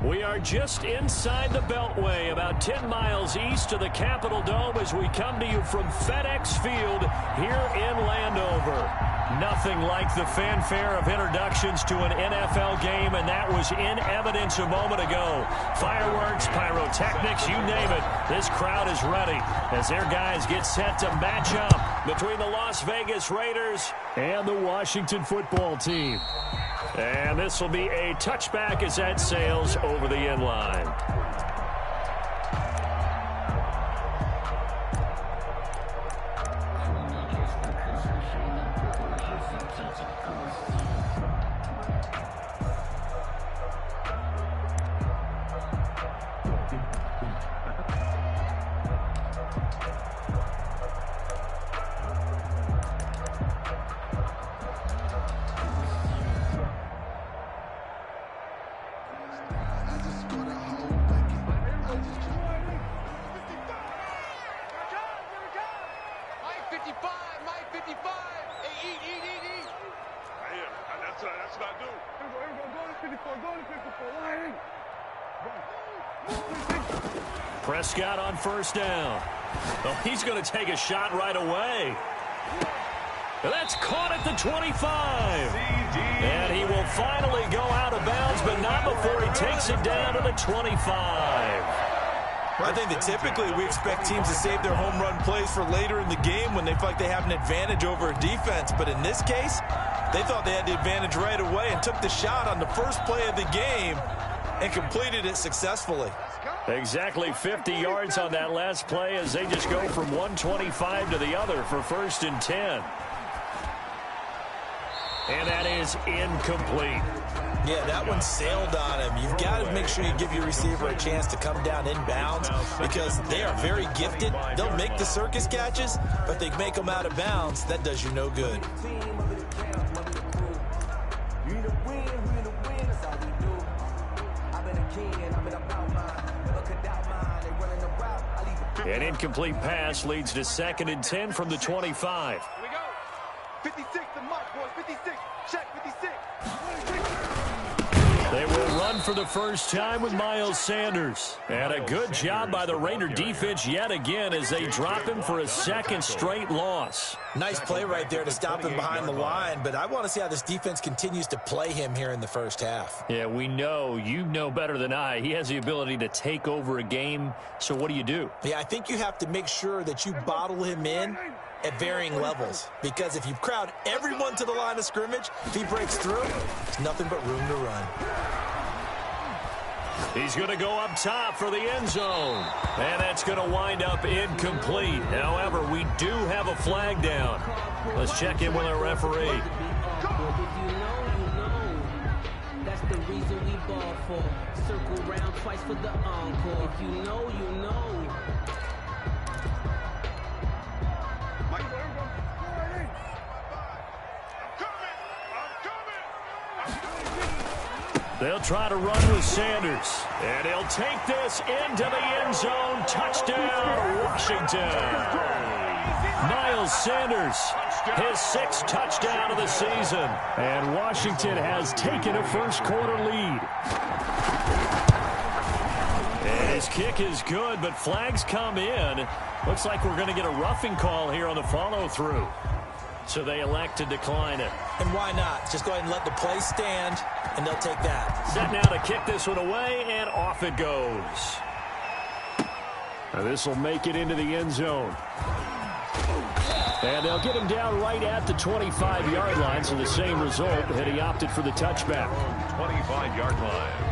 We are just inside the Beltway, about 10 miles east of the Capitol Dome as we come to you from FedEx Field here in Landover. Nothing like the fanfare of introductions to an NFL game, and that was in evidence a moment ago. Fireworks, pyrotechnics, you name it. This crowd is ready as their guys get set to match up between the Las Vegas Raiders and the Washington football team. And this will be a touchback as that sails over the end line. Prescott on first down. Oh, he's going to take a shot right away. That's caught at the 25. And he will finally go out of bounds, but not before he takes it down to the 25. I think that typically we expect teams to save their home run plays for later in the game when they feel like they have an advantage over a defense. But in this case, they thought they had the advantage right away and took the shot on the first play of the game and completed it successfully. Exactly 50 yards on that last play as they just go from 125 to the other for 1st and 10. And that is incomplete. Yeah, that one sailed on him. You've got to make sure you give your receiver a chance to come down inbounds because they are very gifted. They'll make the circus catches, but they make them out of bounds. That does you no good. An incomplete pass leads to 2nd and 10 from the 25. Here we go. 56, the mark, boys. 56. Check 56. They will run for the first time with Miles Sanders. And a good job by the Raider defense yet again as they drop him for a 2nd straight loss. Nice play right there to stop him behind the line, but I want to see how this defense continues to play him here in the first half. Yeah, we know. You know better than I. He has the ability to take over a game, so what do? Yeah, I think you have to make sure that you bottle him in at varying levels, because if you crowd everyone to the line of scrimmage, if he breaks through, there's nothing but room to run. He's going to go up top for the end zone. And that's going to wind up incomplete. However, we do have a flag down. Let's check in with our referee. If you know. That's the reason we ball for. Circle round twice for the encore. If you know, you know. They'll try to run with Sanders. And he'll take this into the end zone. Touchdown, Washington. Miles Sanders, his 6th touchdown of the season. And Washington has taken a first-quarter lead. And his kick is good, but flags come in. Looks like we're going to get a roughing call here on the follow-through. So they elect to decline it. And why not? Just go ahead and let the play stand, and they'll take that. Set now to kick this one away, and off it goes. Now this will make it into the end zone. And they'll get him down right at the 25-yard line, so the same result, and he opted for the touchback. 25-yard line.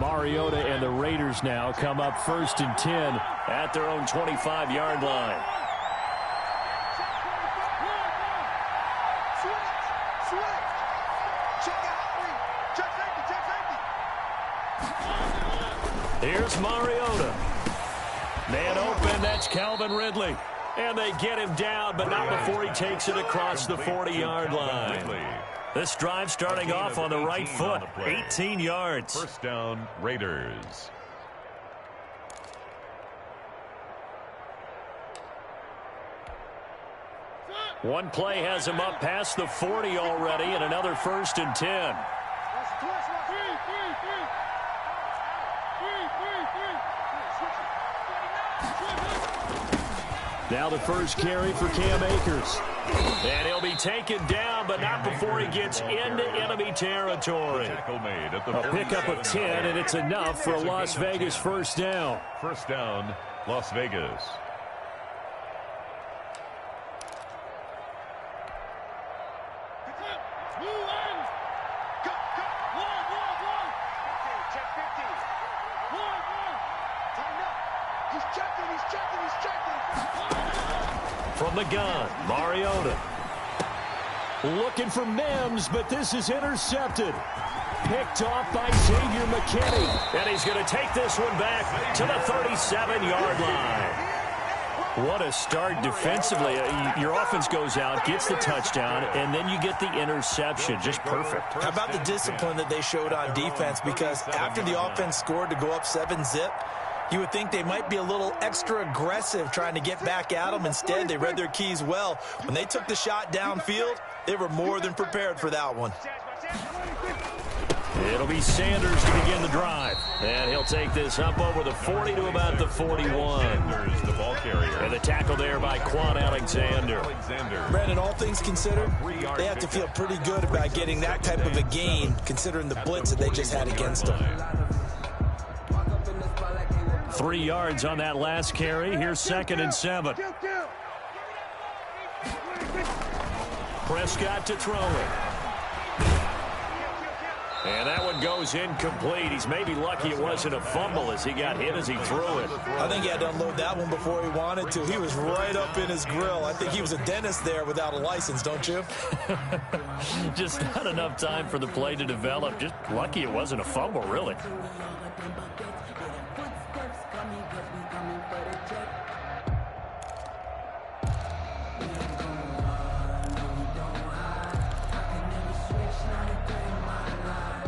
Mariota and the Raiders now come up 1st and 10 at their own 25-yard line. Here's Mariota. Man open, that's Calvin Ridley. And they get him down, but not before he takes it across the 40-yard line. This drive starting off on the right foot, 18 yards. First down, Raiders. One play has him up past the 40 already, and another 1st and 10. Now the first carry for Cam Akers. And he'll be taken down, but not before he gets into enemy territory. A pickup of 10, and it's enough for a Las Vegas first down. First down, Las Vegas. From the gun, Mariota. Looking for Mims, but this is intercepted. Picked off by Xavier McKinney. And he's going to take this one back to the 37-yard line. What a start defensively. Your offense goes out, gets the touchdown, and then you get the interception. Just perfect. How about the discipline that they showed on defense? Because after the offense scored to go up 7-zip, you would think they might be a little extra aggressive trying to get back at them. Instead, they read their keys well. When they took the shot downfield, they were more than prepared for that one. It'll be Sanders to begin the drive. And he'll take this up over the 40 to about the 41. Sanders, the ball carrier. And the tackle there by Quan Alexander. Brandon, all things considered, they have to feel pretty good about getting that type of a gain, considering the blitz that they just had against them. 3 yards on that last carry. Here's 2nd and 7. Prescott to throw it. And that one goes incomplete. He's maybe lucky it wasn't a fumble as he got hit as he threw it. I think he had to unload that one before he wanted to. He was right up in his grill. I think he was a dentist there without a license, don't you? Just not enough time for the play to develop. Just lucky it wasn't a fumble, really.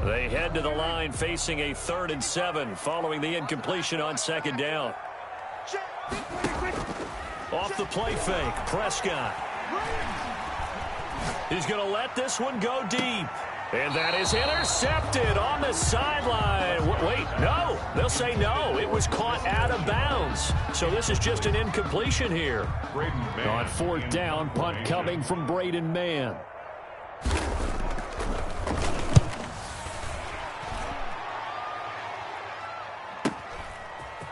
They head to the line facing a 3rd and 7 following the incompletion on 2nd down. Off the play fake, Prescott. He's going to let this one go deep. And that is intercepted on the sideline. Wait, no. They'll say no. It was caught out of bounds. So this is just an incompletion here. On 4th down, punt coming from Braden Mann.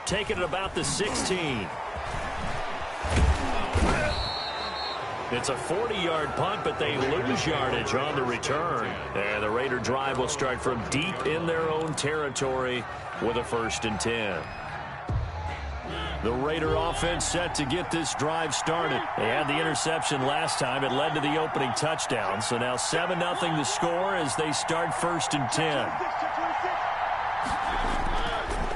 Taking it about the 16. It's a 40-yard punt, but they lose yardage on the return. And the Raider drive will start from deep in their own territory with a 1st and 10. The Raider offense set to get this drive started. They had the interception last time. It led to the opening touchdown. So now 7-0 the score as they start 1st and 10.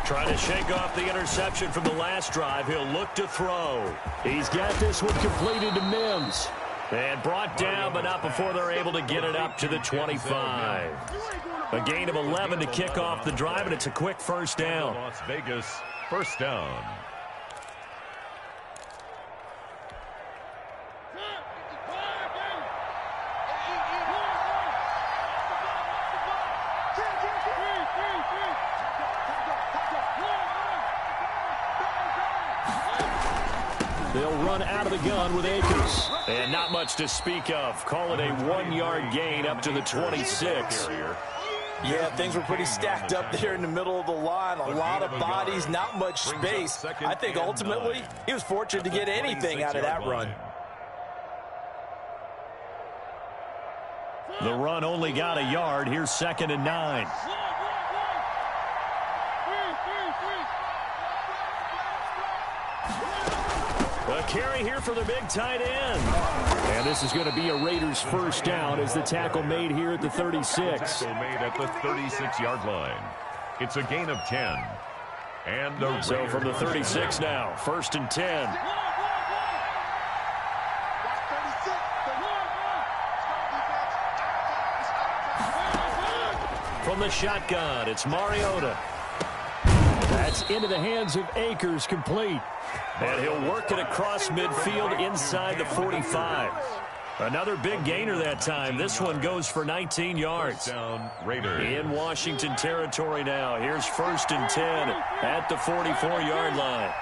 Trying to shake off the interception from the last drive. He'll look to throw. He's got this one completed to Mims. And brought down, but not before they're able to get it up to the 25. A gain of 11 to kick off the drive, and it's a quick 1st down. Las Vegas, 1st down. They'll run out of the gun with Akers. And not much to speak of. Call it a 1-yard gain up to the 26. Yeah, things were pretty stacked up there in the middle of the line. A lot of bodies, not much space. I think ultimately he was fortunate to get anything out of that run. The run only got a yard. Here's 2nd and 9. A carry here for the big tight end. And this is going to be a Raiders 1st down as the tackle made here at the 36. Tackle made at the 36-yard line. It's a gain of 10. And so from the 36 now, 1st and 10. From the shotgun, it's Mariota. That's into the hands of Akers, complete. And he'll work it across midfield inside the 45. Another big gainer that time. This one goes for 19 yards. In Washington territory now. Here's 1st and 10 at the 44-yard line.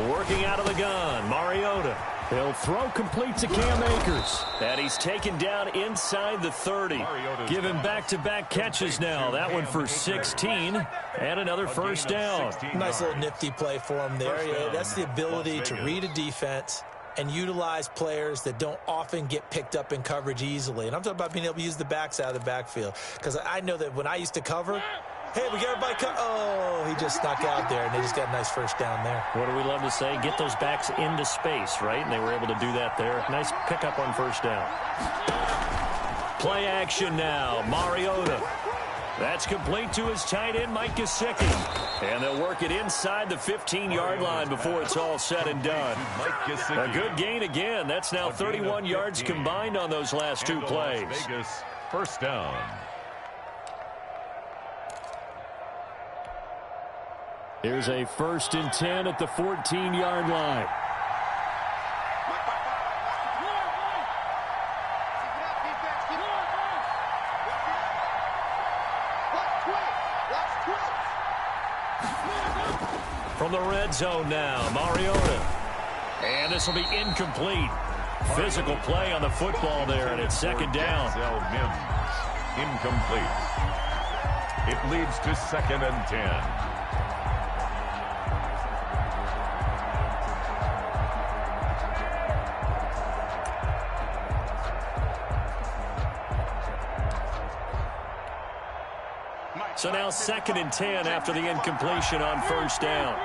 Working out of the gun, Mariota. He'll throw complete to Cam Akers. And he's taken down inside the 30. Give him back-to-back catches now. That one for 16 and another first down. Nice little nifty play for him there. Yeah, that's the ability to read a defense and utilize players that don't often get picked up in coverage easily. And I'm talking about being able to use the backs out of the backfield. Because I know that when I used to cover, hey, we got everybody cut. Oh, he just snuck out there, and they just got a nice first down there. What do we love to say? Get those backs into space, right? And they were able to do that there. Nice pickup on first down. Play action now. Mariota. That's complete to his tight end, Mike Gesicki. And they'll work it inside the 15-yard line before it's all said and done. A good gain again. That's now 31 yards combined on those last two plays. First down. Here's a 1st and 10 at the 14-yard line. From the red zone now, Mariota. And this will be incomplete. Physical play on the football there, and it's 2nd down. Incomplete. It leads to 2nd and 10. So now 2nd and 10 after the incompletion on first down.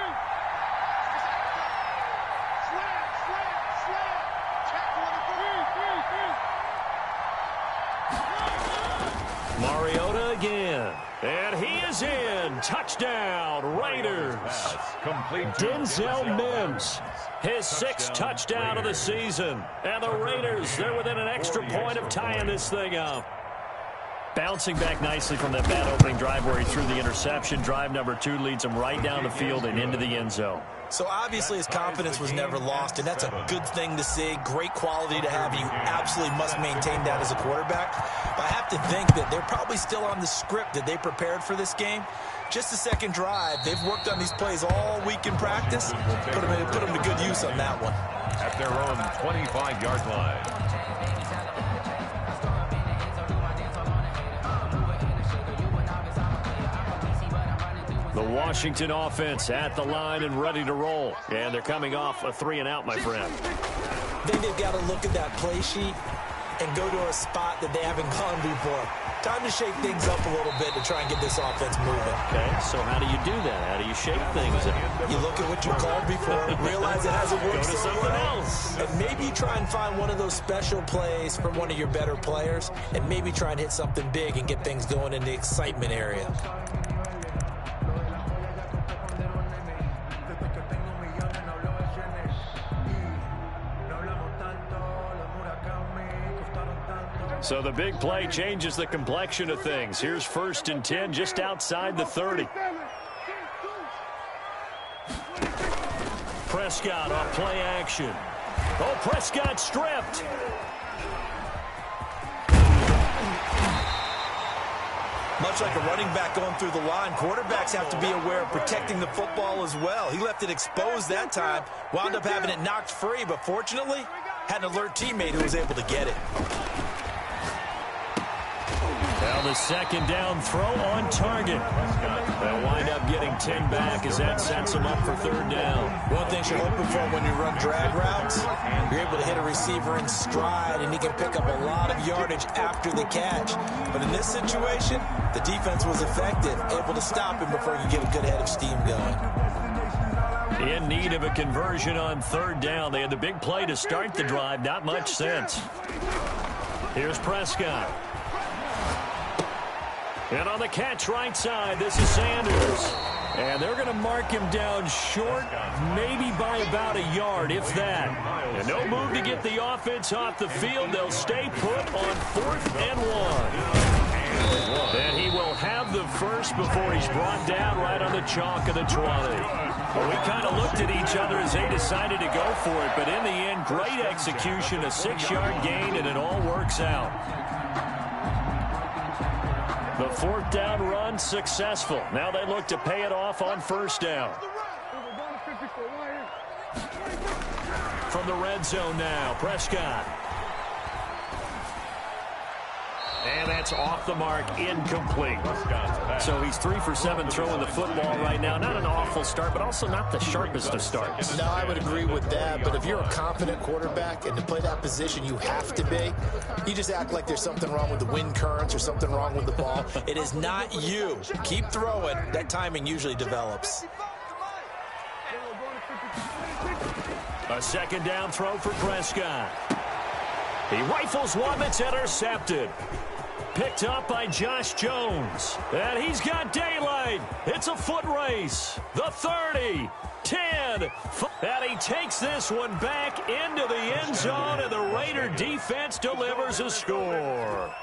Mariota again. And he is in. Touchdown, Raiders. Denzel Mims. His 6th touchdown of the season. And the Raiders, they're within an extra point of tying this thing up. Bouncing back nicely from that bad opening drive where he threw the interception. Drive number 2 leads him right down the field and into the end zone. So obviously his confidence was never lost, and that's a good thing to see. Great quality to have. You absolutely must maintain that as a quarterback. But I have to think that they're probably still on the script that they prepared for this game. Just the 2nd drive. They've worked on these plays all week in practice. Put them to good use on that one. At their own 25-yard line. The Washington offense at the line and ready to roll. And they're coming off a 3-and-out, my friend. I think they've got to look at that play sheet and go to a spot that they haven't gone before. Time to shake things up a little bit to try and get this offense moving. Okay, so how do you do that? How do you shake things up? You look at what you called before, realize it hasn't worked Go to something else. And maybe try and find one of those special plays from one of your better players, and maybe try and hit something big and get things going in the excitement area. So the big play changes the complexion of things. Here's 1st and 10 just outside the 30. Prescott on play action. Oh, Prescott stripped. Much like a running back going through the line, quarterbacks have to be aware of protecting the football as well. He left it exposed that time, wound up having it knocked free, but fortunately had an alert teammate who was able to get it. Now the 2nd down throw on target. They'll wind up getting 10 back as that sets them up for 3rd down. One thing you're hoping for when you run drag routes, you're able to hit a receiver in stride, and he can pick up a lot of yardage after the catch. But in this situation, the defense was effective, able to stop him before he could get a good head of steam going. In need of a conversion on 3rd down. They had the big play to start the drive. Not much sense. Here's Prescott. And on the catch right side, this is Sanders. And they're going to mark him down short, maybe by about a yard, if that. And no move to get the offense off the field. They'll stay put on 4th and 1. And he will have the first before he's brought down right on the chalk of the 20. Well, we kind of looked at each other as they decided to go for it. But in the end, great execution, a 6-yard gain, and it all works out. The 4th down run successful. Now they look to pay it off on 1st down. From the red zone now, Prescott. And that's off the mark, incomplete. So he's 3 for 7 throwing the football right now. Not an awful start, but also not the sharpest of starts. No, I would agree with that. But if you're a confident quarterback and to play that position you have to be, you just act like there's something wrong with the wind currents or something wrong with the ball. It is not you. Keep throwing. That timing usually develops. A 2nd down throw for Prescott. He rifles one that's intercepted. Picked up by Josh Jones. And he's got daylight. It's a foot race. The 30, 10. And he takes this one back into the end zone, and the Raider defense delivers a score.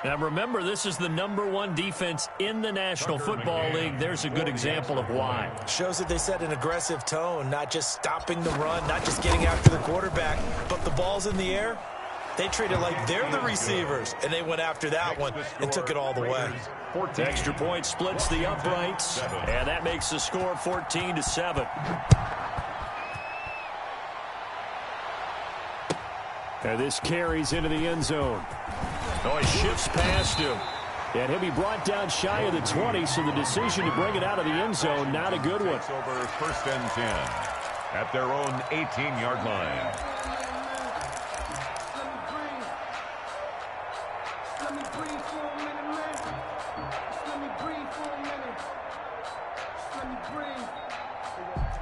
Now remember, this is the #1 defense in the National Football League. There's a good example of why. Shows that they set an aggressive tone, not just stopping the run, not just getting after the quarterback, but the ball's in the air. They treat it like they're the receivers, and they went after that one and took it all the way. The extra point splits the uprights, and that makes the score 14-7. And this carries into the end zone. Oh, he shifts past him. And he'll be brought down shy of the 20, so the decision to bring it out of the end zone, not a good one. Over 1st and 10 at their own 18-yard line.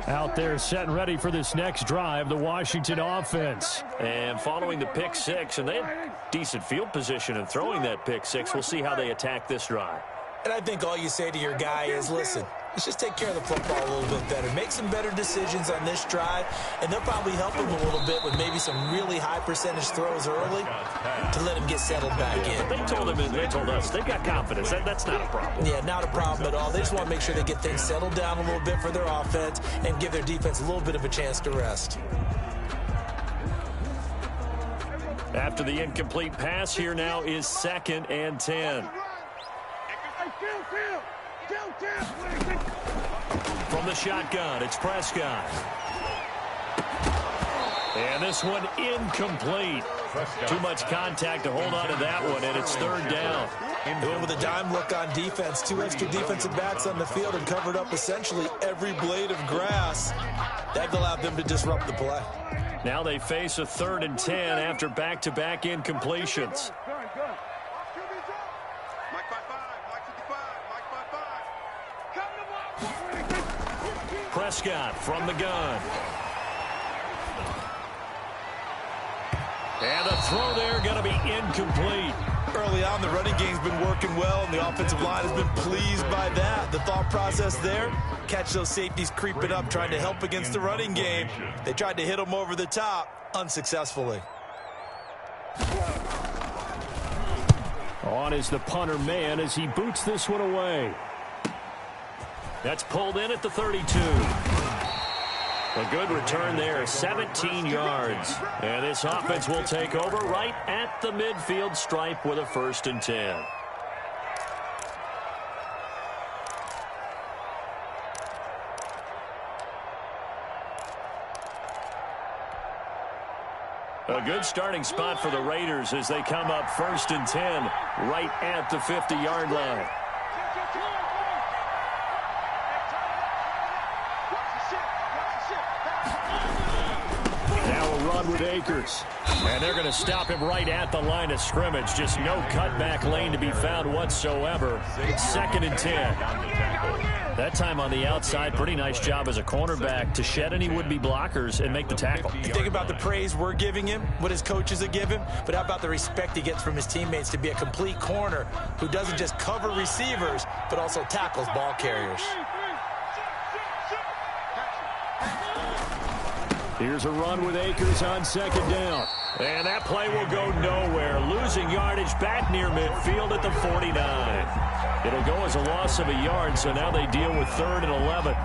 Out there set and ready for this next drive, the Washington offense. And following the pick 6, and they had decent field position in throwing that pick 6. We'll see how they attack this drive. And I think all you say to your guy is, listen, let's just take care of the football a little bit better. Make some better decisions on this drive, and they'll probably help him a little bit with maybe some really high percentage throws early to let him get settled back in. They told him and they told us they've got confidence. That's not a problem. Yeah, not a problem at all. They just want to make sure they get things settled down a little bit for their offense and give their defense a little bit of a chance to rest. After the incomplete pass, here now is 2nd and 10. From the shotgun, it's Prescott. And this one incomplete. Too much contact to hold on to that one, and it's 3rd down. They went with a dime look on defense. 2 extra defensive backs on the field and covered up essentially every blade of grass. That allowed them to disrupt the play. Now they face a 3rd and 10 after back-to-back incompletions. Prescott from the gun. And the throw there going to be incomplete. Early on, the running game's been working well, and the offensive line has been pleased by that. The thought process there, catch those safeties creeping up, trying to help against the running game. They tried to hit them over the top, unsuccessfully. On is the punter man as he boots this one away. That's pulled in at the 32. A good return there, 17 yards. And this offense will take over right at the midfield stripe with a 1st and 10. A good starting spot for the Raiders as they come up 1st and 10 right at the 50-yard line. with Akers. And they're going to stop him right at the line of scrimmage. Just no cutback lane to be found whatsoever. 2nd and 10. That time on the outside, pretty nice job as a cornerback to shed any would-be blockers and make the tackle. You think about the praise we're giving him, what his coaches are giving, but how about the respect he gets from his teammates to be a complete corner who doesn't just cover receivers, but also tackles ball carriers. Here's a run with Akers on 2nd down. And that play will go nowhere. Losing yardage back near midfield at the 49. It'll go as a loss of a yard, so now they deal with 3rd and 11.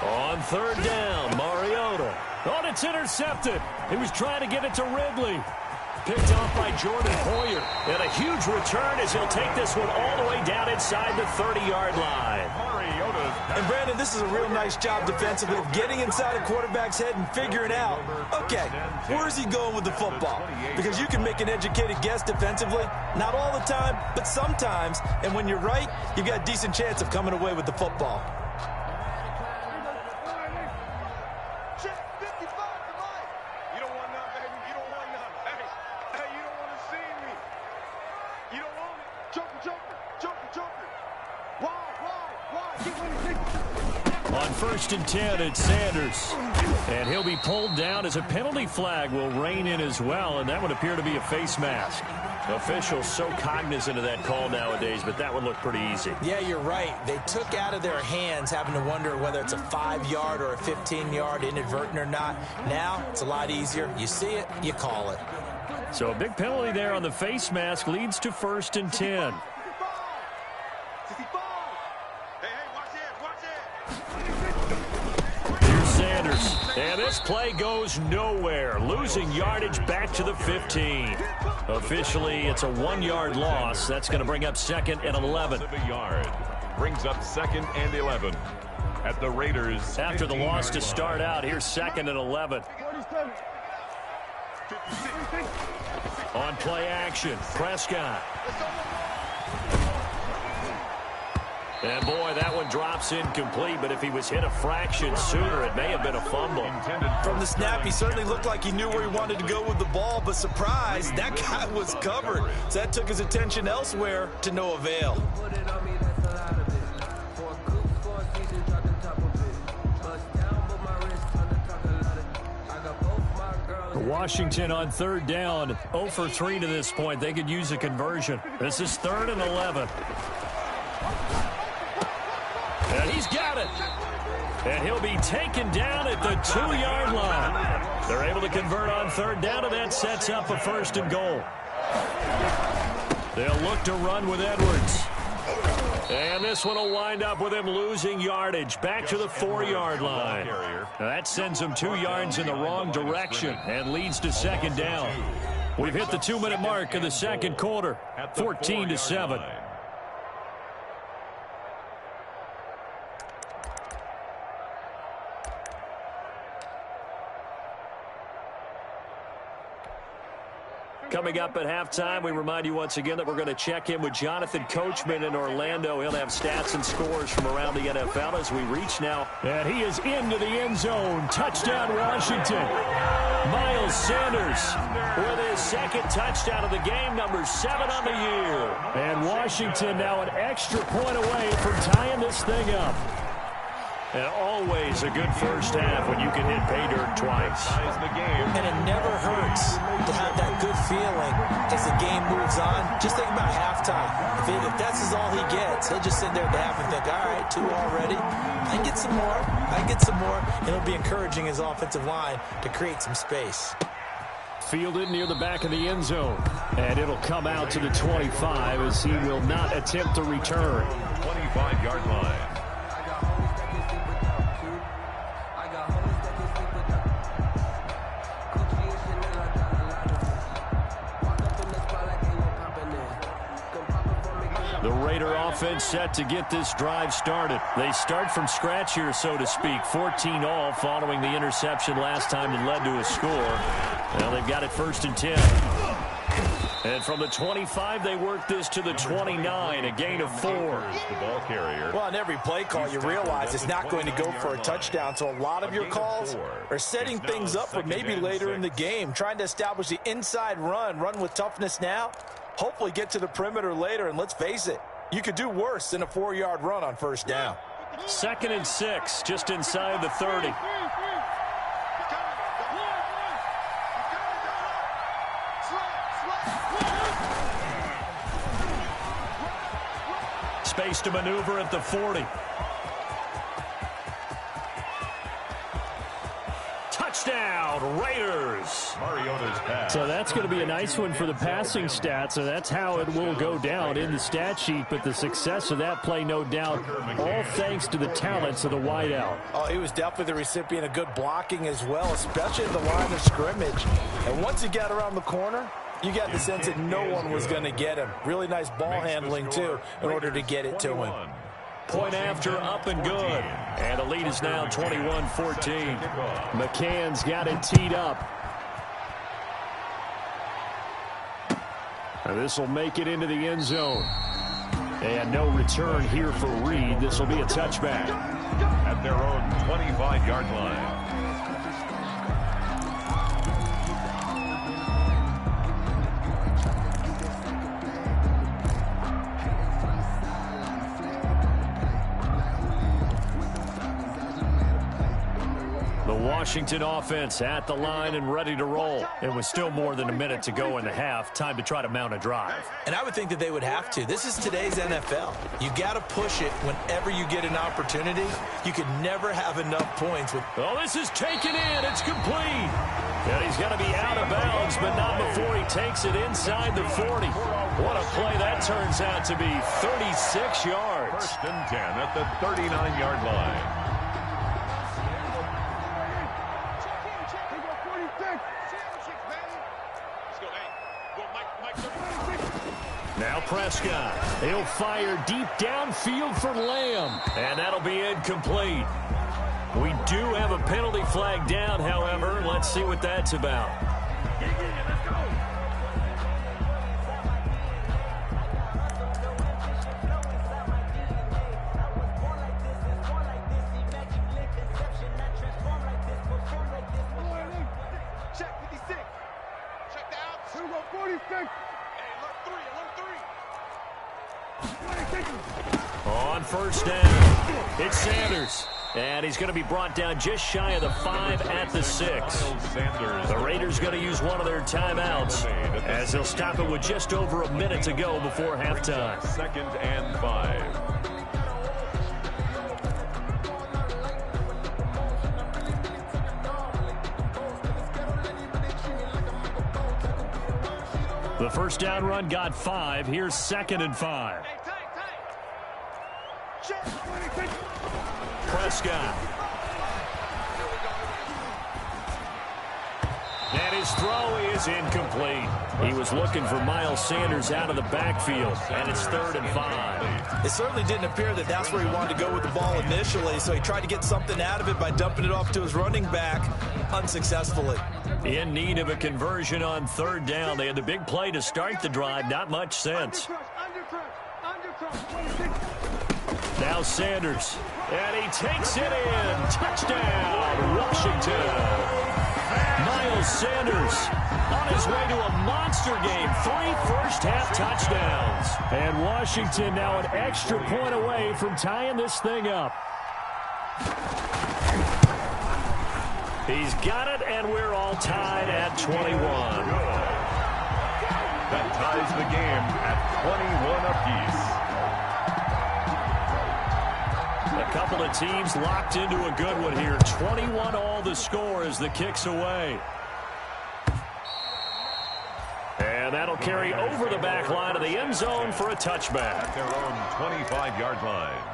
On 3rd down, Mariota. Oh, it's intercepted. He was trying to get it to Ridley. Picked off by Jordan Poyer. And a huge return as he'll take this one all the way down inside the 30-yard line. And, Brandon, this is a real nice job defensively of getting inside a quarterback's head and figuring out, okay, where is he going with the football? Because you can make an educated guess defensively, not all the time, but sometimes. And when you're right, you've got a decent chance of coming away with the football. On 1st and 10, it's Sanders. And he'll be pulled down as a penalty flag will rein in as well, and that would appear to be a face mask. Officials so cognizant of that call nowadays, but that would look pretty easy. Yeah, you're right. They took out of their hands having to wonder whether it's a 5-yard or a 15-yard inadvertent or not. Now, it's a lot easier. You see it, you call it. So a big penalty there on the face mask leads to 1st and 10. Sanders. And this play goes nowhere. Losing yardage back to the 15. Officially, it's a 1-yard loss. That's going to bring up 2nd and 11. Brings up 2nd and 11 at the Raiders. After the loss to start out, here's 2nd and 11. On play action, Prescott. And, boy, that one drops incomplete, but if he was hit a fraction sooner, it may have been a fumble. From the snap, he certainly looked like he knew where he wanted to go with the ball, but surprise, that guy was covered. So that took his attention elsewhere to no avail. Washington on 3rd down, 0 for 3 to this point. They could use a conversion. This is 3rd and 11. And he's got it. And he'll be taken down at the 2-yard line. They're able to convert on 3rd down, and that sets up a 1st and goal. They'll look to run with Edwards. And this one will wind up with him losing yardage back to the 4-yard line. Now that sends him 2 yards in the wrong direction and leads to 2nd down. We've hit the 2-minute mark of the 2nd quarter, 14-7. Coming up at halftime, we remind you once again that we're going to check in with Jonathan Coachman in Orlando. He'll have stats and scores from around the NFL as we reach now. And he is into the end zone. Touchdown, Washington. Miles Sanders with his 2nd touchdown of the game, number 7 on the year. And Washington now an extra point away from tying this thing up. And always a good first half when you can hit pay dirt twice. And it never hurts to have that good feeling as the game moves on. Just think about halftime. If that's all he gets, he'll just sit there at the half and think, all right, 2 already. I can get some more. I can get some more. And it'll be encouraging his offensive line to create some space. Fielded near the back of the end zone. And it'll come out to the 25 as he will not attempt to return. 25-yard line. The Raider offense set to get this drive started. They start from scratch here, so to speak. 14 all following the interception last time that led to a score. Now they've got it 1st and 10. And from the 25, they work this to the 29, a gain of 4. The ball carrier. Well, on every play call, you realize it's not going to go for a touchdown, so a lot of your calls are setting things up for maybe later in the game, trying to establish the inside run with toughness now, hopefully get to the perimeter later, and let's face it, you could do worse than a 4-yard run on 1st down. 2nd and 6, just inside the 30. Space to maneuver at the 40. Touchdown, Raiders. Mariota's pass. So that's going to be a nice one for the passing stats, so that's how it will go down in the stat sheet. But the success of that play, no doubt, all thanks to the talents of the wideout. Oh, he was definitely the recipient of good blocking as well, especially at the line of scrimmage. And once he got around the corner, you got the sense that no one was going to get him. Really nice ball handling, too, in order to get it to him. Point after, up and good. And the lead is now 21-14. McCann's got it teed up. And this will make it into the end zone. And no return here for Reed. This will be a touchback. At their own 25-yard line. Washington offense at the line and ready to roll. And with still more than a minute to go in the half, time to try to mount a drive. And I would think that they would have to. This is today's NFL. You got to push it whenever you get an opportunity. You could never have enough points. Oh, this is taken in. It's complete. And he's got to be out of bounds, but not before he takes it inside the 40. What a play that turns out to be. 36 yards. 1st and 10 at the 39-yard line. Now Prescott. He'll fire deep downfield for Lamb. And that'll be incomplete. We do have a penalty flag down, however. Let's see what that's about. Check 56. Check the out. 46. On 1st down, it's Sanders. And he's going to be brought down just shy of the 5 at the 6. The Raiders going to use one of their timeouts as they'll stop it with just over a minute to go before halftime. 2nd and 5. The 1st down run got 5. Here's 2nd and 5. Prescott. And his throw is incomplete. He was looking for Miles Sanders out of the backfield, and it's 3rd and 5. It certainly didn't appear that that's where he wanted to go with the ball initially, so he tried to get something out of it by dumping it off to his running back unsuccessfully. In need of a conversion on 3rd down. They had the big play to start the drive. Not much sense. Now Sanders. And he takes it in. Touchdown, Washington. Miles Sanders on his way to a monster game. 3 first-half touchdowns. And Washington now an extra point away from tying this thing up. He's got it, and we're all tied at 21. That ties the game at 21 apiece. A couple of teams locked into a good one here. 21 all the score as the kick's away. And that'll carry over the back line of the end zone for a touchback. At their own 25-yard line.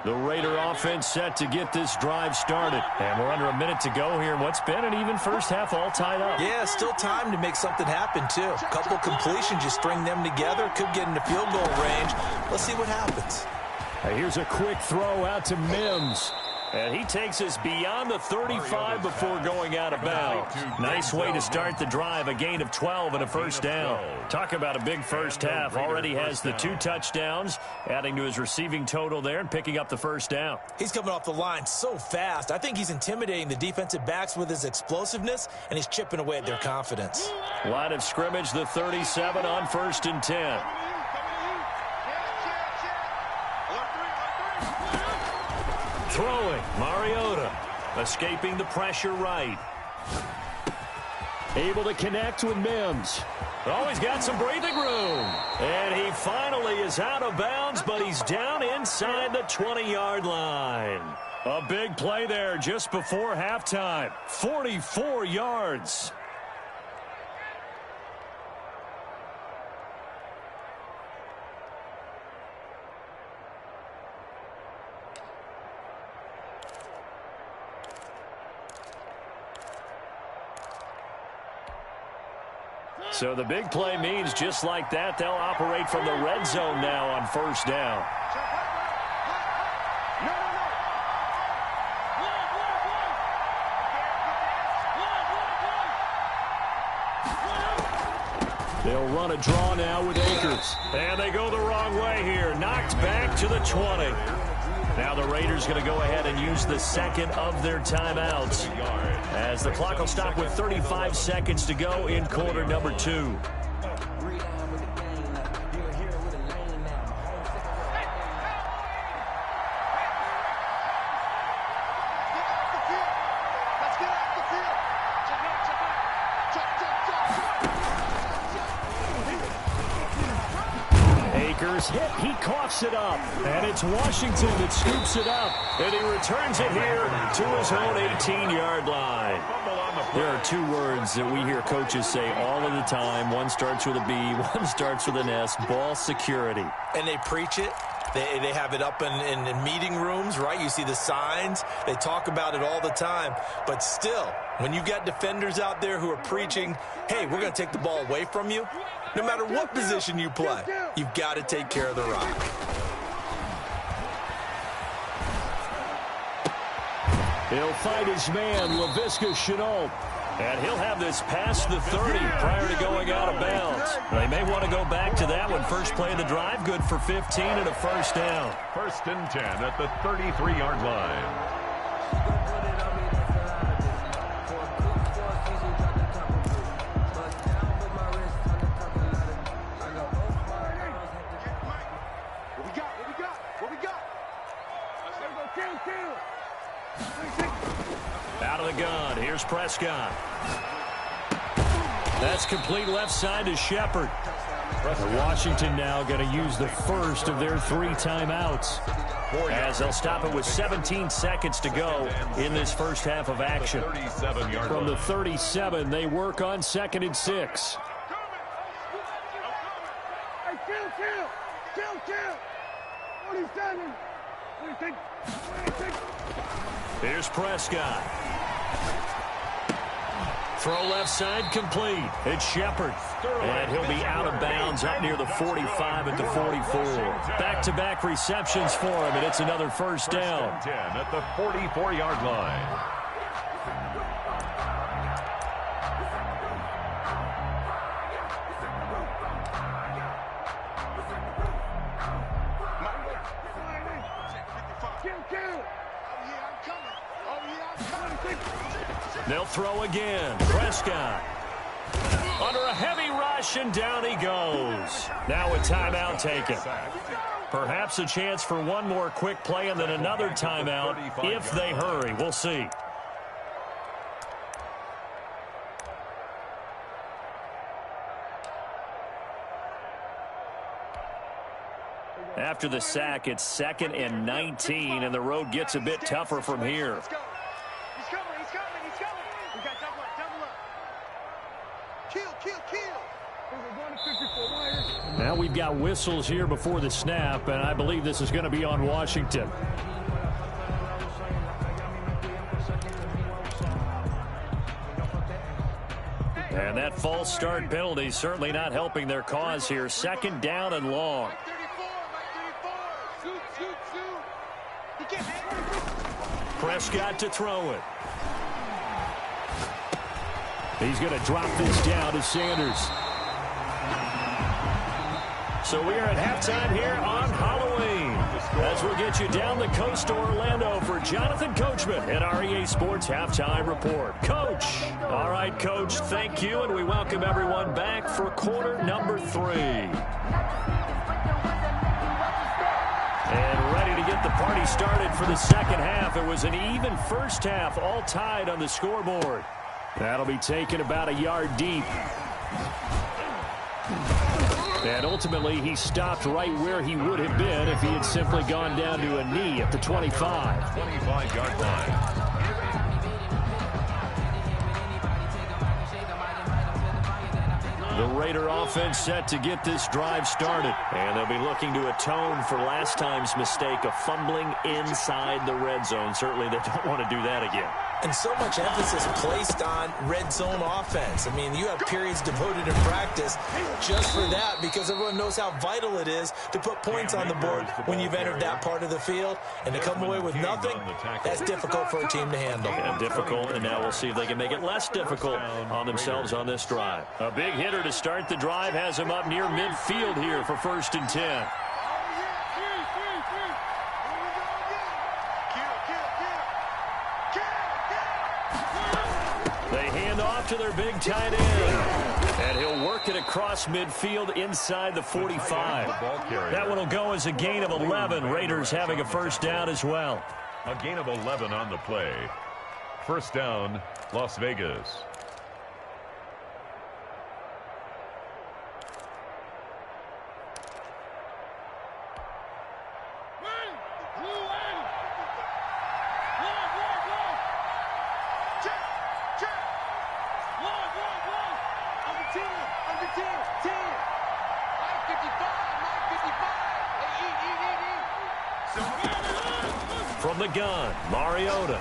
The Raider offense set to get this drive started. And we're under a minute to go here in what's been an even first half, all tied up. Yeah, still time to make something happen, too. A couple completions, you string them together, could get into field goal range. Let's see what happens. Here's a quick throw out to Mims. And he takes us beyond the 35 before going out of bounds. Nice way to start the drive, a gain of 12 and a first down. Talk about a big first half. Already has the 2 touchdowns, adding to his receiving total there and picking up the first down. He's coming off the line so fast. I think he's intimidating the defensive backs with his explosiveness, and he's chipping away at their confidence. Line of scrimmage, the 37 on 1st and 10. Throwing, Mariota, escaping the pressure right. Able to connect with Mims. Oh, he's got some breathing room. And he finally is out of bounds, but he's down inside the 20-yard line. A big play there just before halftime. 44 yards. So the big play means just like that, they'll operate from the red zone now on 1st down. They'll run a draw now with Akers. And they go the wrong way here. Knocked back to the 20. Now the Raiders going to go ahead and use the second of their timeouts, as the clock will stop with 35 seconds to go in quarter number 2. Hit, he coughs it up, and it's Washington that scoops it up, and he returns it here to his own 18-yard line. There are 2 words that we hear coaches say all of the time. One starts with a B, one starts with an S, ball security. And they preach it. They have it up in meeting rooms, right? You see the signs. They talk about it all the time. But still, when you've got defenders out there who are preaching, hey, we're going to take the ball away from you, no matter what position you play, you've got to take care of the rock. He'll fight his man, Laviska Shenault. And he'll have this past the 30 prior to going out of bounds. They may want to go back to that one. First play of the drive, good for 15 and a first down. 1st and 10 at the 33-yard line. Out of the gun, here's Prescott. That's complete left side to Shepard. Washington now going to use the first of their 3 timeouts, as they'll stop it with 17 seconds to go in this first half of action. From the 37, they work on 2nd and 6. Here's Prescott. Throw left side complete. It's Shepard. And he'll be out of bounds up near the 45 at the 44. Back-to-back receptions for him, and it's another first down. 10 at the 44-yard line. They'll throw again. Prescott under a heavy rush, and down he goes. Now a timeout taken. Perhaps a chance for one more quick play and then another timeout if they hurry. We'll see. After the sack, it's 2nd and 19, and the road gets a bit tougher from here. Now we've got whistles here before the snap, and I believe this is going to be on Washington. And that false start penalty certainly not helping their cause here. Second down and long. Prescott to throw it. He's going to drop this down to Sanders. So we are at halftime here on Halloween, as we'll get you down the coast to Orlando for Jonathan Coachman at our EA Sports Halftime Report. Coach. All right, Coach, thank you, and we welcome everyone back for quarter number 3. And ready to get the party started for the second half. It was an even first half, all tied on the scoreboard. That'll be taken about a yard deep. And ultimately, he stopped right where he would have been if he had simply gone down to a knee at the 25. 25-yard line. The Raider offense set to get this drive started. And they'll be looking to atone for last time's mistake of fumbling inside the red zone. Certainly they don't want to do that again. And so much emphasis placed on red zone offense. I mean, you have periods devoted in practice just for that, because everyone knows how vital it is to put points on the board when you've entered that part of the field. And to come away with nothing, that's difficult for a team to handle. And difficult, and now we'll see if they can make it less difficult on themselves on this drive. A big hitter to start the drive has him up near midfield here for 1st and 10. Off to their big tight end. And he'll work it across midfield inside the 45. That one will go as a gain of 11. Raiders having a first down as well. A gain of 11 on the play. First down, Las Vegas. From the gun, Mariota.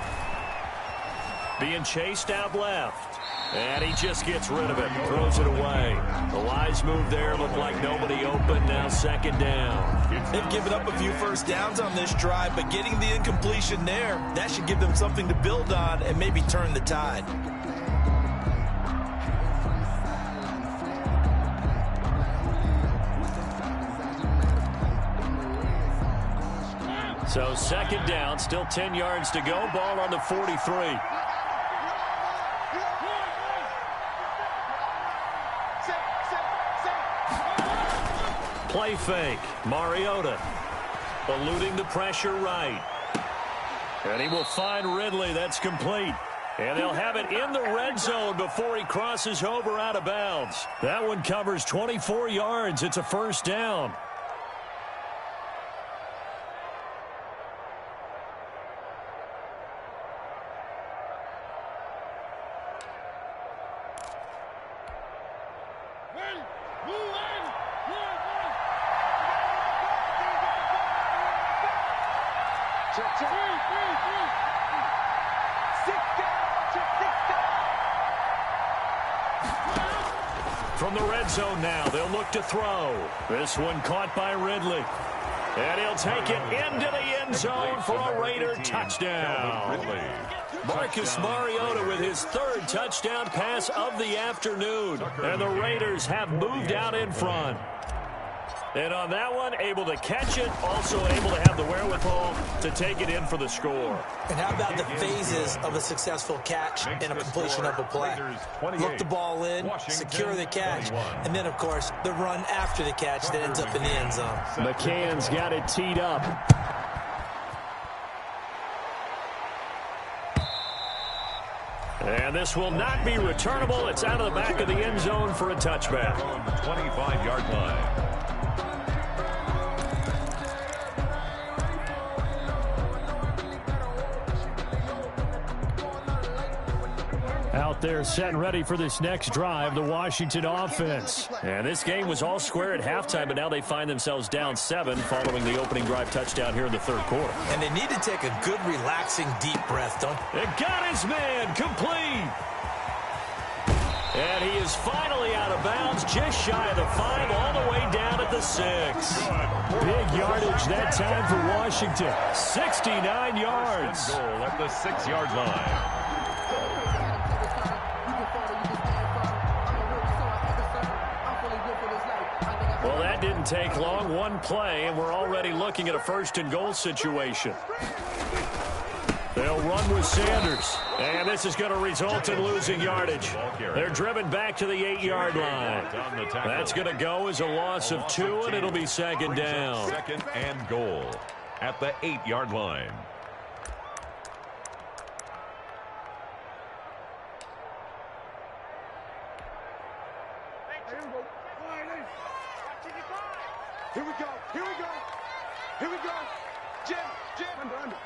Being chased out left. And he just gets rid of it. Throws it away. The wise move there. Looked like nobody open. Now second down. They've given up a few first downs on this drive, but getting the incompletion there, that should give them something to build on and maybe turn the tide. So second down, still 10 yards to go. Ball on the 43. Play fake. Mariota eluding the pressure right. And he will find Ridley. That's complete. And they'll have it in the red zone before he crosses over out of bounds. That one covers 24 yards. It's a first down. From the red zone now, they'll look to throw. This one caught by Ridley. And he'll take it into the end zone for a Raider touchdown. Marcus Mariota with his 3rd touchdown pass of the afternoon. And the Raiders have moved out in front. And on that one, able to catch it, also able to have the wherewithal to take it in for the score. And how about the phases of a successful catch and a completion of a play? Look the ball in, secure the catch, and then, of course, the run after the catch that ends up in the end zone. McCann's got it teed up. And this will not be returnable. It's out of the back of the end zone for a touchback. 25-yard line. Out there set and ready for this next drive, the Washington offense. And this game was all square at halftime, but now they find themselves down 7 following the opening drive touchdown here in the 3rd quarter. And they need to take a good, relaxing, deep breath, don't they? It got his man complete. And he is finally out of bounds, just shy of the 5, all the way down at the 6. Big yardage that time for Washington. 69 yards. Goal at the 6-yard line. Well, that didn't take long. One play, and we're already looking at a 1st and goal situation. They'll run with Sanders. And this is going to result in losing yardage. They're driven back to the 8-yard line. That's going to go as a loss of 2, and it'll be 2nd down. 2nd and goal at the 8-yard line. Here we go. Here we go. Here we go. Jim. Under.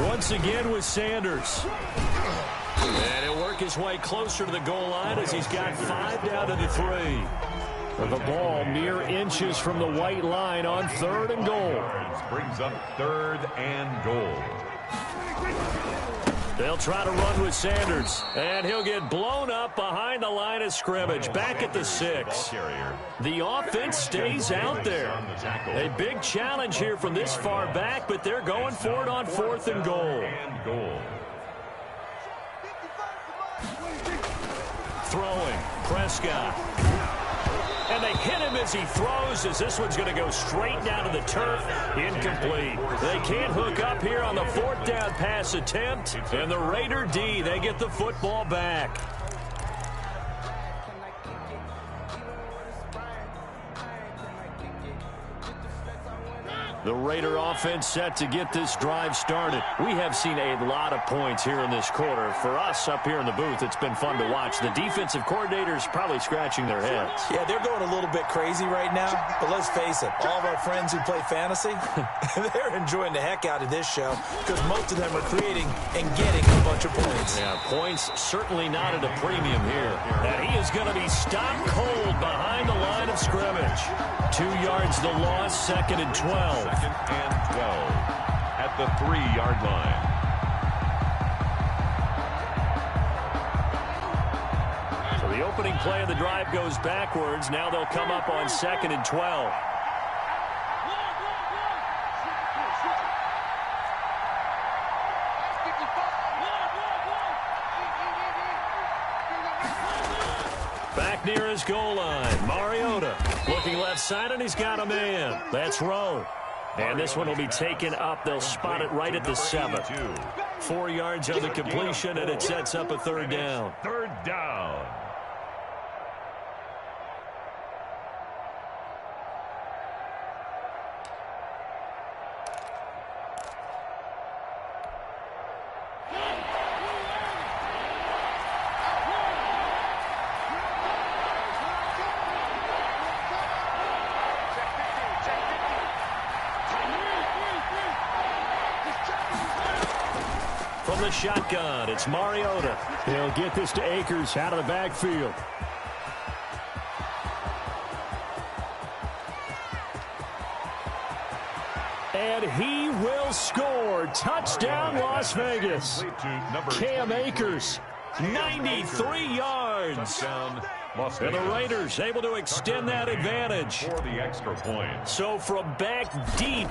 Once again with Sanders. And he'll work his way closer to the goal line as he's got 5 down to the 3. With the ball mere inches from the white line on 3rd and goal. Brings up 3rd and goal. They'll try to run with Sanders, and he'll get blown up behind the line of scrimmage, back at the 6. The offense stays out there. A big challenge here from this far back, but they're going for it on 4th and goal. Throwing, Prescott. And they hit him as he throws, as this one's going to go straight down to the turf. Incomplete. They can't hook up here on the 4th down pass attempt. And the Raider D, they get the football back. The Raider offense set to get this drive started. We have seen a lot of points here in this quarter. For us up here in the booth, it's been fun to watch. The defensive coordinators probably scratching their heads. Yeah, they're going a little bit crazy right now. But let's face it, all of our friends who play fantasy, they're enjoying the heck out of this show because most of them are creating and getting a bunch of points. Yeah, points certainly not at a premium here. And he is going to be stopped cold behind the line of scrimmage. 2 yards the loss, 2nd and 12. 2nd and 12 at the 3-yard line. So the opening play of the drive goes backwards. Now they'll come up on 2nd and 12. Back near his goal line, Mariota looking left side, and he's got a man. That's Rowe. And this one will be taken up. They'll spot it right at the 7. 4 yards on the completion, and it sets up a 3rd down. 3rd down. From the shotgun, it's Mariota. He'll get this to Akers out of the backfield. And he will score. Touchdown, Las Vegas. Cam Akers, 93 yards. And the Raiders able to extend that advantage. For the extra point. So from back deep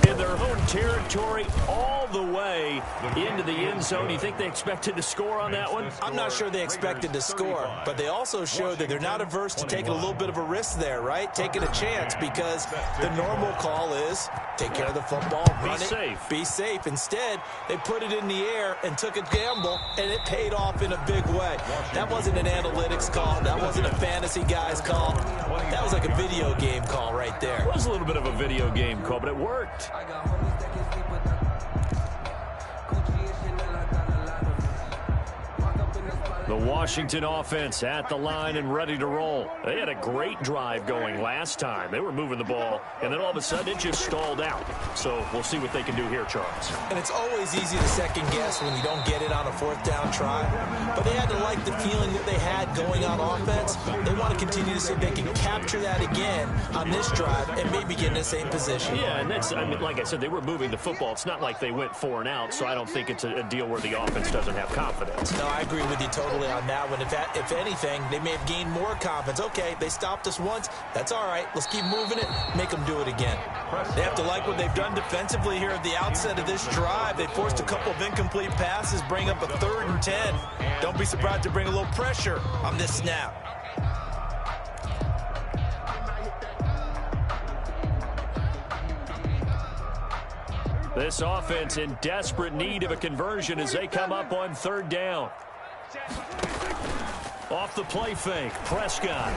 in their own territory, all the way into the end zone. You think they expected to score on that one? I'm not sure they expected to score, but they also showed that they're not averse to taking a little bit of a risk there, right? Taking a chance, because the normal call is take care of the football, run it, be safe. Instead, they put it in the air and took a gamble, and it paid off in a big way. That wasn't an analytics call. That wasn't a fantasy guy's call. That was like a video game call right there. It was a little bit of a video game call, but it worked. The Washington offense at the line and ready to roll. They had a great drive going last time. They were moving the ball, and then all of a sudden it just stalled out. So we'll see what they can do here, Charles. And it's always easy to second guess when you don't get it on a fourth down try. But they had to like the feeling that they had going on offense. They want to continue to see if they can capture that again on this drive and maybe get in the same position. Yeah, and that's, I mean, like I said, they were moving the football. It's not like they went 4 and out, so I don't think it's a deal where the offense doesn't have confidence. No, I agree with you totally on that one. If anything, they may have gained more confidence. Okay, they stopped us once. That's all right. Let's keep moving it. Make them do it again. They have to like what they've done defensively here at the outset of this drive. They forced a couple of incomplete passes, bring up a 3rd and 10. Don't be surprised to bring a little pressure on this snap. This offense in desperate need of a conversion as they come up on 3rd down. Off the play fake, Prescott.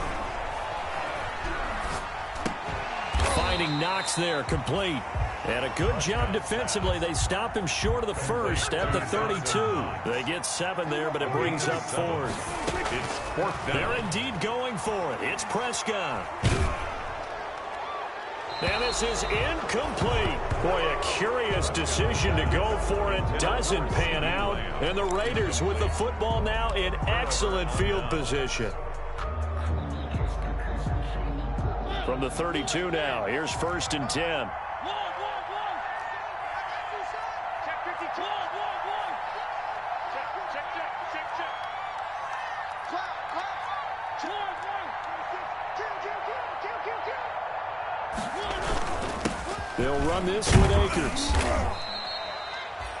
Finding Knox there, complete. And a good job defensively. They stop him short of the first at the 32. They get 7 there, but it brings up 4th. It's 4th down. They're indeed going for it. It's Prescott. And this is incomplete. Boy, a curious decision to go for it. Doesn't pan out. And the Raiders with the football now in excellent field position. From the 32 now, here's 1st and 10. They'll run this with Akers.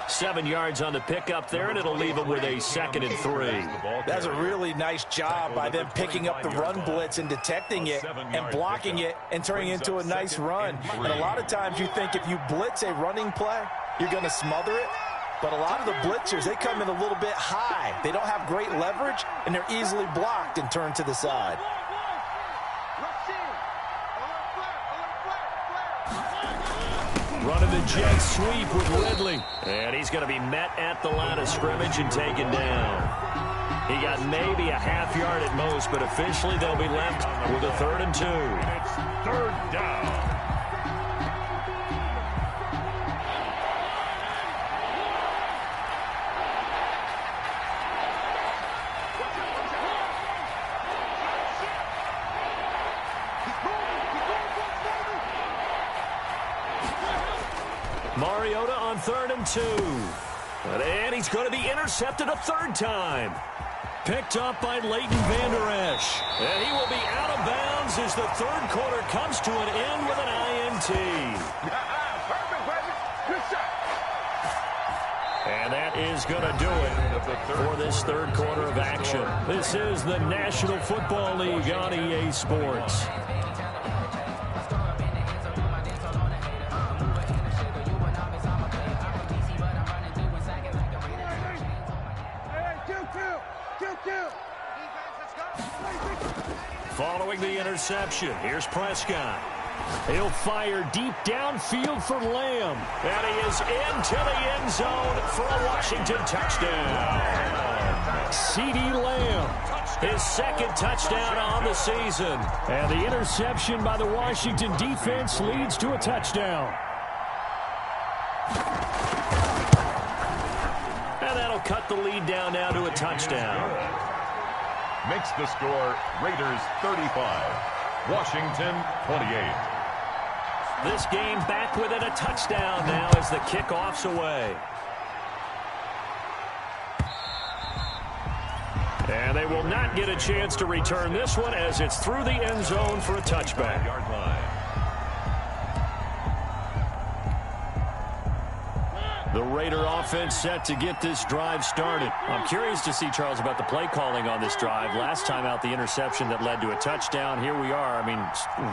7 yards on the pickup there, and it'll leave them with a 2nd and 3. That's a really nice job by them picking up the run blitz and detecting it and blocking it and turning it into a nice run. And a lot of times you think if you blitz a running play, you're going to smother it. But a lot of the blitzers, they come in a little bit high. They don't have great leverage, and they're easily blocked and turned to the side. Running the jet sweep with Ridley. And he's going to be met at the line of scrimmage and taken down. He got maybe a half yard at most, but officially they'll be left with a 3rd and 2. It's 3rd down. Mariota on 3rd and 2. And he's going to be intercepted a 3rd time. Picked up by Leighton Vander Esch. And he will be out of bounds as the 3rd quarter comes to an end with an INT. And that is going to do it for this 3rd quarter of action. This is the National Football League on EA Sports. Following the interception, here's Prescott. He'll fire deep downfield for Lamb. And he is into the end zone for a Washington touchdown. CeeDee Lamb, his 2nd touchdown on the season. And the interception by the Washington defense leads to a touchdown. And that'll cut the lead down now to a touchdown. Makes the score Raiders 35, Washington 28. This game back within a touchdown now as the kickoff's away. And they will not get a chance to return this one as it's through the end zone for a touchback. Yard line. The Raider offense set to get this drive started. I'm curious to see, Charles, about the play calling on this drive. Last time out, the interception that led to a touchdown. Here we are. I mean,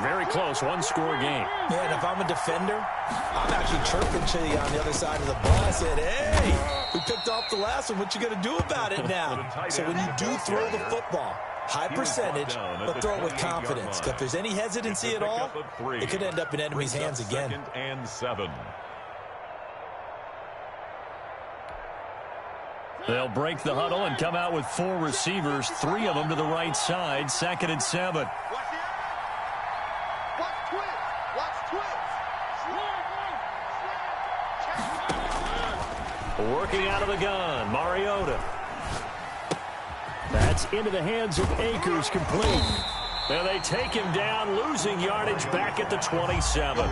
very close, 1-score game. Yeah, and if I'm a defender, I'm actually chirping to you on the other side of the ball. I said, hey, we picked off the last one. What you going to do about it now? So when you do throw the football, high percentage, but throw it with confidence. Because if there's any hesitancy at all, it could end up in enemy's hands again. 2nd and 7. They'll break the huddle and come out with 4 receivers, 3 of them to the right side, 2nd and 7. Watch twist. Watch twist. Working out of the gun, Mariota. That's into the hands of Akers, complete. And they take him down, losing yardage back at the 27.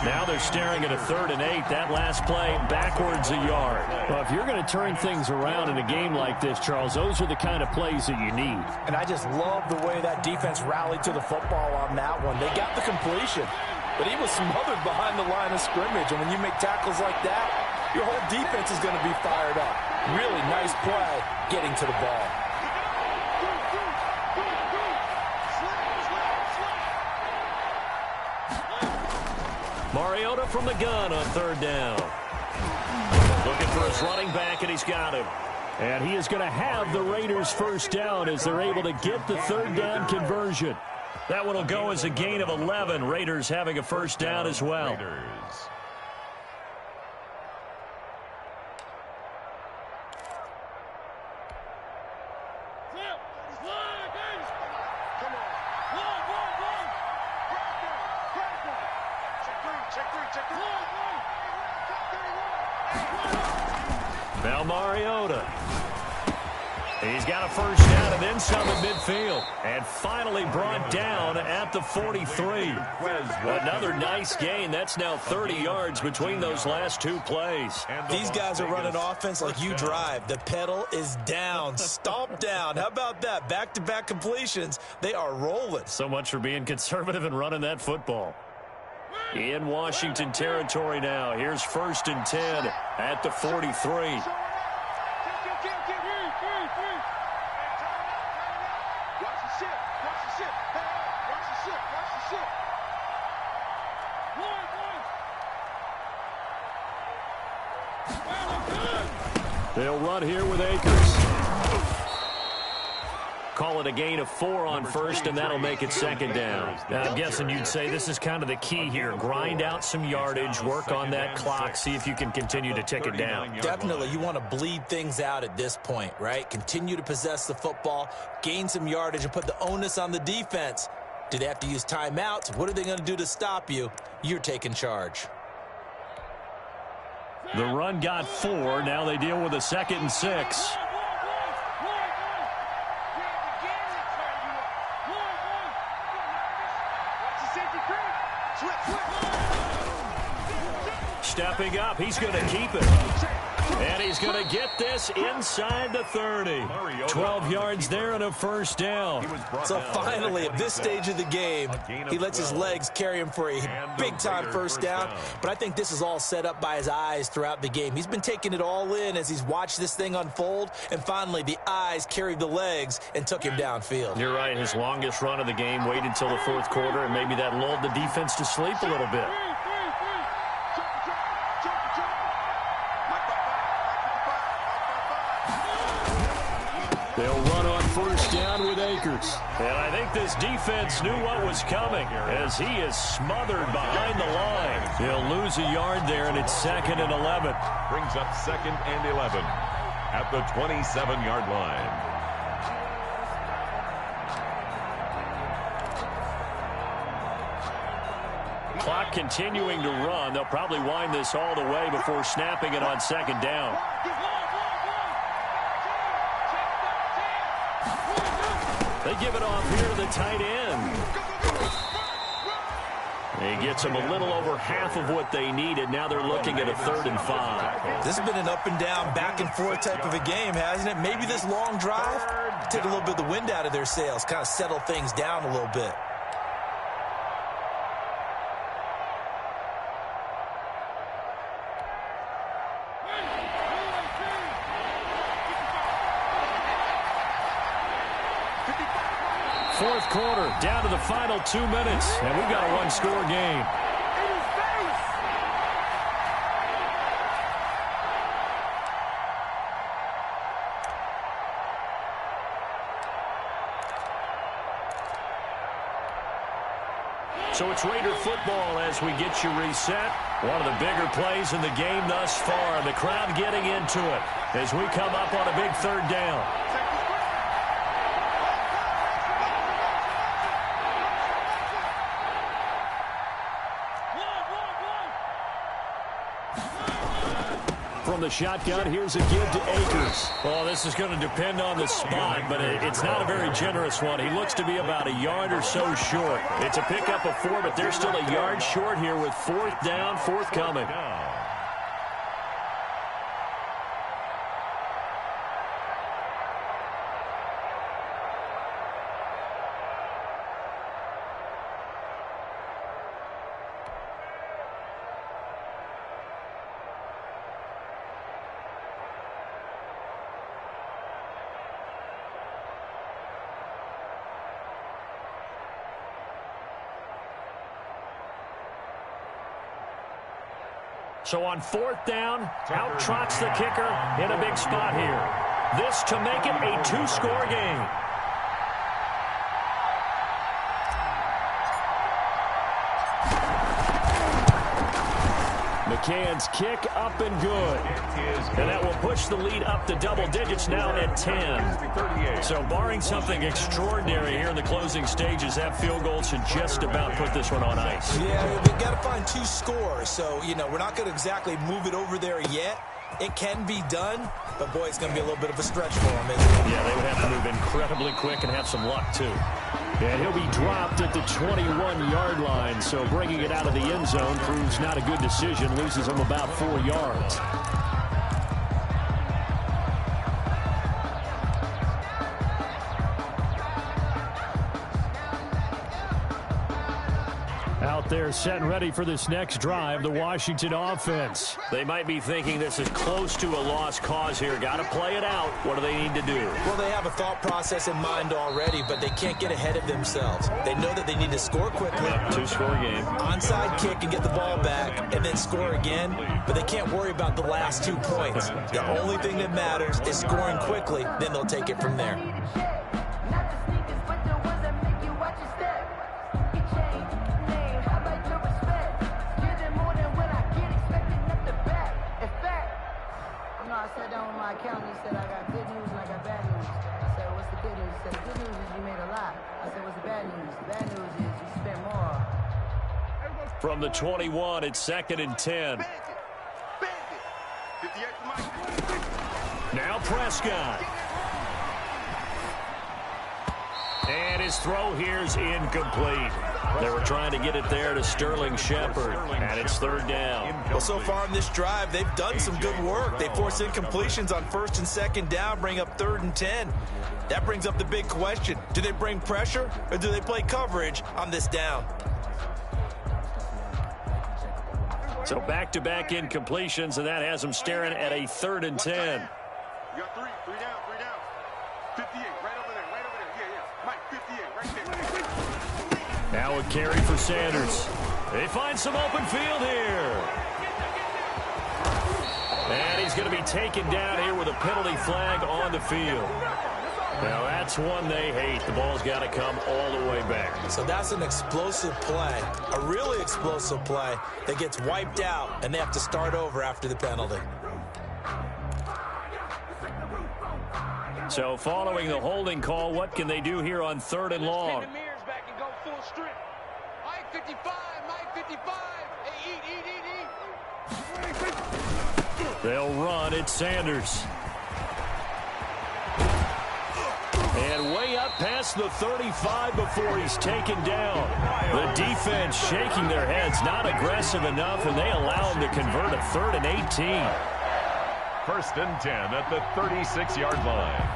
Now they're staring at a 3rd and 8. That last play, backwards a yard. Well, if you're going to turn things around in a game like this, Charles, those are the kind of plays that you need. And I just love the way that defense rallied to the football on that one. They got the completion, but he was smothered behind the line of scrimmage. And when you make tackles like that, your whole defense is going to be fired up. Really nice play getting to the ball. Mariota from the gun on 3rd down. Looking for his running back, and he's got him. And he is going to have the Raiders' 1st down as they're able to get the 3rd down conversion. That one will go as a gain of 11. Raiders having a 1st down as well. Now Mariota. He's got a 1st down and then some at midfield. And finally brought down at the 43. Another nice gain. That's now 30 yards between those last 2 plays. These guys are running offense like you drive. The pedal is down, stomped down. How about that? Back-to-back completions. They are rolling. So much for being conservative and running that football. In Washington territory now. Here's 1st and 10 at the 43. They'll run here with Akers. Call it a gain of 4 on 1st, and that'll make it 2nd down. Now, I'm guessing you'd say this is kind of the key here. Grind out some yardage, work on that clock, see if you can continue to tick it down. Definitely, you want to bleed things out at this point, right? Continue to possess the football, gain some yardage, and put the onus on the defense. Do they have to use timeouts? What are they going to do to stop you? You're taking charge. The run got 4. Now they deal with a 2nd and 6. Stepping up, he's going to keep it. And he's going to get this inside the 30. 12 yards there and a 1st down. So finally, at this stage of the game, he lets his legs carry him for a big-time 1st down. But I think this is all set up by his eyes throughout the game. He's been taking it all in as he's watched this thing unfold. And finally, the eyes carried the legs and took him downfield. You're right. His longest run of the game waited until the 4th quarter, and maybe that lulled the defense to sleep a little bit. They'll run on 1st down with Akers. And I think this defense knew what was coming as he is smothered behind the line. He'll lose a yard there, and it's 2nd and 11. Brings up 2nd and 11 at the 27-yard line. Clock continuing to run. They'll probably wind this all the way before snapping it on 2nd down. They give it off here to the tight end. He gets them a little over half of what they needed. Now they're looking at a 3rd and 5. This has been an up-and-down, back-and-forth type of a game, hasn't it? Maybe this long drive, take a little bit of the wind out of their sails, kind of settle things down a little bit. Fourth quarter, down to the final 2 minutes, and we've got a 1-score game. So it's Raider football as we get you reset. One of the bigger plays in the game thus far. And the crowd getting into it as we come up on a big third down. From the shotgun, here's a give to Akers. Well, this is going to depend on the spot, but it's not a very generous one. He looks to be about a yard or so short. It's a pickup of 4, but they're still a yard short here with 4th down, forthcoming. So on 4th down, out trots the kicker in a big spot here. This to make it a 2-score game. McCann's kick up and good. And that will push the lead up to double digits now at 10. So barring something extraordinary here in the closing stages, that field goal should just about put this one on ice. Yeah, we've got to find 2 scores. So, you know, we're not going to exactly move it over there yet. It can be done, but, boy, it's going to be a little bit of a stretch for them, isn't it? Yeah, they would have to move incredibly quick and have some luck, too. And he'll be dropped at the 21-yard line, so bringing it out of the end zone proves not a good decision, loses him about 4 yards. Out there set and ready for this next drive, the Washington offense. They might be thinking this is close to a lost cause here. Got to play it out. What do they need to do? Well, they have a thought process in mind already, but they can't get ahead of themselves. They know that they need to score quickly. 2-score game. Onside kick and get the ball back and then score again, but they can't worry about the last 2 points. The only thing that matters is scoring quickly, then they'll take it from there. Accountant said I got good news and I got bad news. I said, what's the good news? He said, the good news is you made a lot. I said, what's the bad news? The bad news is you spent more. From the 21, it's 2nd and 10. Now Prescott. And his throw here's incomplete. They were trying to get it there to Sterling Shepard, and it's 3rd down. Well, so far in this drive, they've done some good work. They force incompletions on 1st and 2nd down, bring up 3rd and 10. That brings up the big question. Do they bring pressure, or do they play coverage on this down? So back-to-back incompletions, and that has them staring at a 3rd and 10. You got 3 down. 58, right over there. Yeah. Mike, 58, right there. Now a carry for Sanders. They find some open field here. And he's going to be taken down here with a penalty flag on the field. Now that's one they hate. The ball's got to come all the way back. So that's an explosive play, a really explosive play that gets wiped out, and they have to start over after the penalty. So following the holding call, what can they do here on 3rd and long? Mike 55, Mike 55. Hey, eat. They'll run. It's Sanders. And way up past the 35 before he's taken down. The defense shaking their heads, not aggressive enough, and they allow him to convert a 3rd and 18. 1st and 10 at the 36-yard line.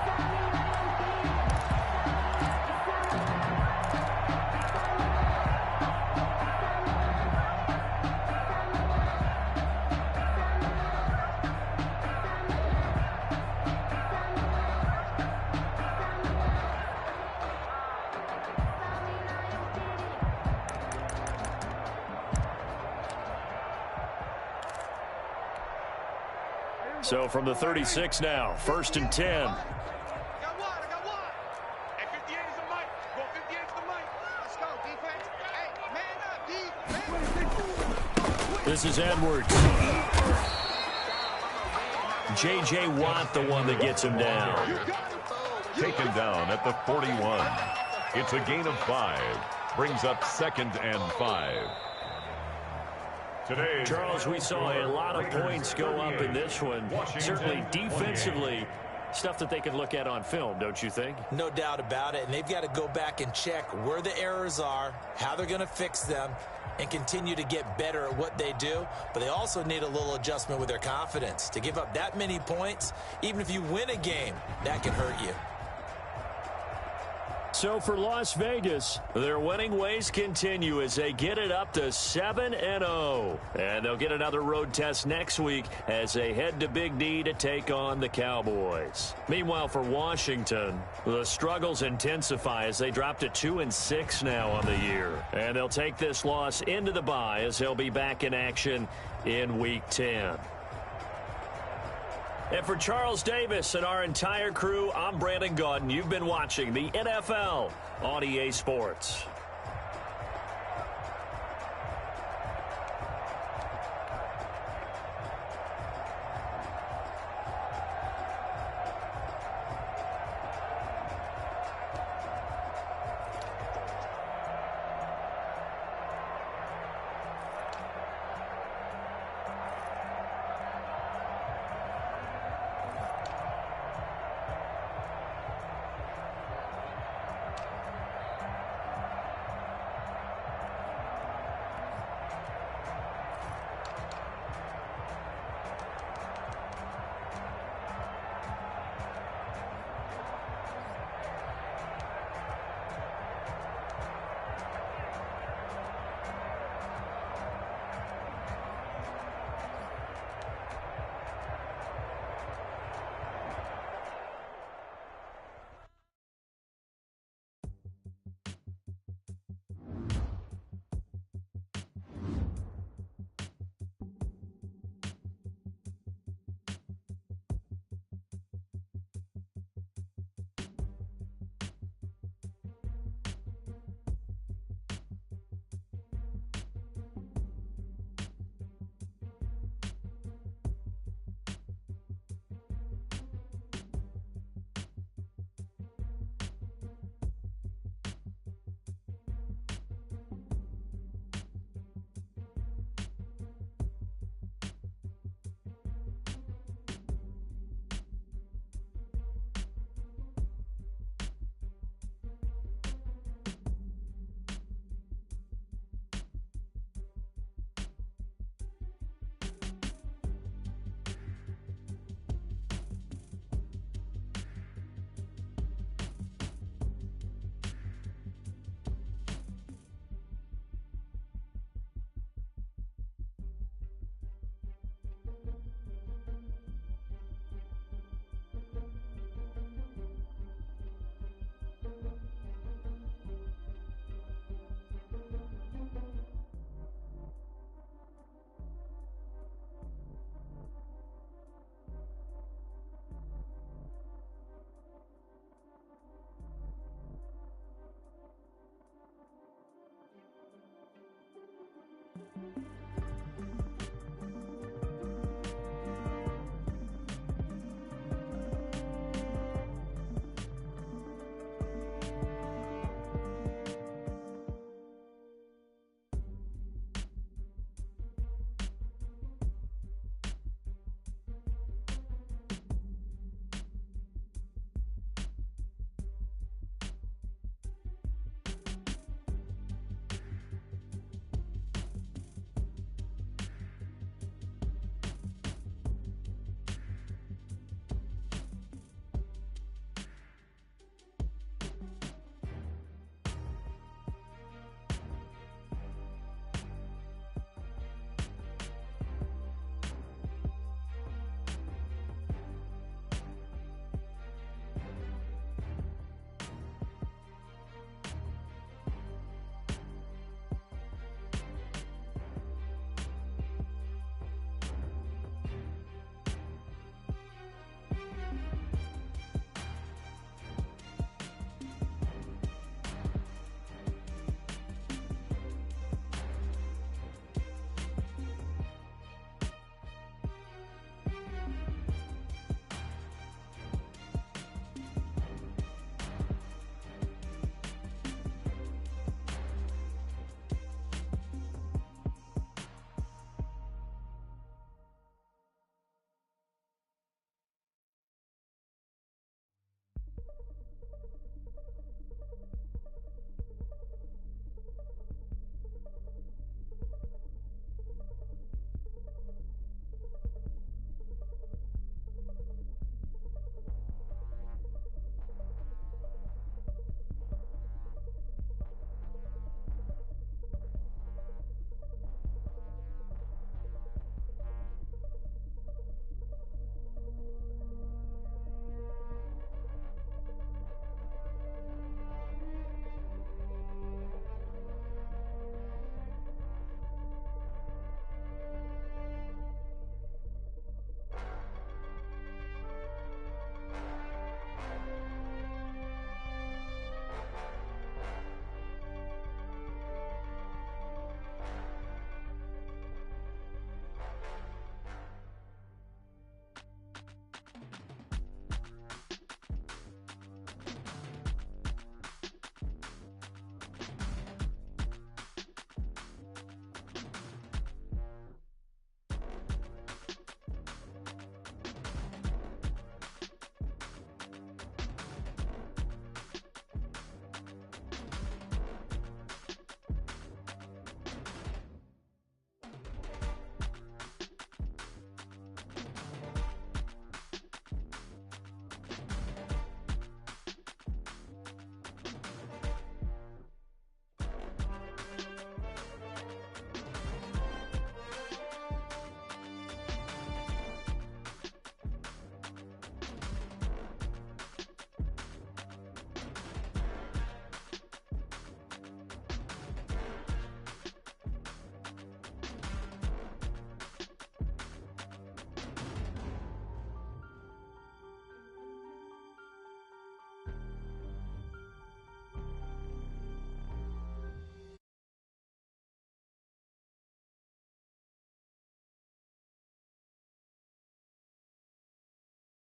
So from the 36 now, 1st and 10. I got one. Hey, 58 is the mic. Go 58 is the mic. Let's go, defense. Hey, man up. This is Edwards. J.J. Watt, the one that gets him down. Taken down at the 41. It's a gain of 5. Brings up 2nd and 5. Today, Charles, we saw a lot of points go up in this one. Certainly defensively, stuff that they can look at on film, don't you think? No doubt about it, and they've got to go back and check where the errors are, how they're going to fix them, and continue to get better at what they do. But they also need a little adjustment with their confidence. To give up that many points, even if you win a game, that can hurt you. So for Las Vegas, their winning ways continue as they get it up to 7-0. And they'll get another road test next week as they head to Big D to take on the Cowboys. Meanwhile, for Washington, the struggles intensify as they drop to 2-6 now on the year. And they'll take this loss into the bye as they'll be back in action in Week 10. And for Charles Davis and our entire crew, I'm Brandon Gaudin. You've been watching the NFL on EA Sports.